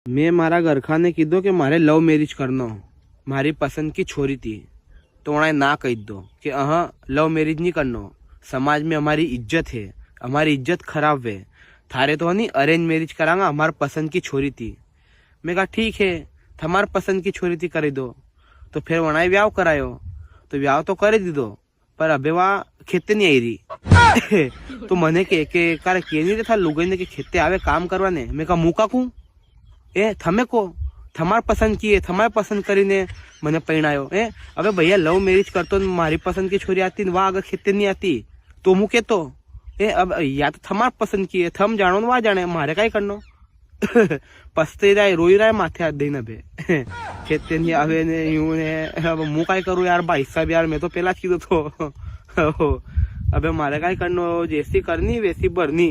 મેં મારા ગરખાને કીધું કે મારે લવ મેરેજ કરનો, મારી પસંદ की छोरी थी, तो उन्हें ना कह दो कि लव मैरिज नहीं करनो, समाज में हमारी इज्जत है, हमारी इज्जत खराब है, थारे तो नहीं अरेंज मैरिज करांगा, हमारे पसंद की छोरी थी। मैं कहा ठीक है, हमारे पसंद की छोरी थी कर दो। तो फिर उन्हें ब्याह करायो, तो ब्याह तो कर दी दो, पर अबे वहाँ खेते नहीं आई रही। तो मैंने के कार के नहीं था लोगों ने कि खेते आवे काम करवाने। मैं कहा मुका कू ए थमे को थमार पसंद किए, थमारे पसंद करीने मैंने परिणायो। अबे भैया लव मैरिज करतो मारी पसंद की छोरी आती वहां अगर खेते नहीं आती तो मु के तो अब या तो थमार पसंद किए, थम जानो वहां जाने, मारे कई करनो। पछते रहे रोई रहे माथे हाथ दईने बे खेते नहीं आवे ने यूं ने। अब मु कई करूं यार भाई साहब, यार मैं तो पहला कीधो तो अबे मारे कई करनो, जैसी करनी वैसी भरनी।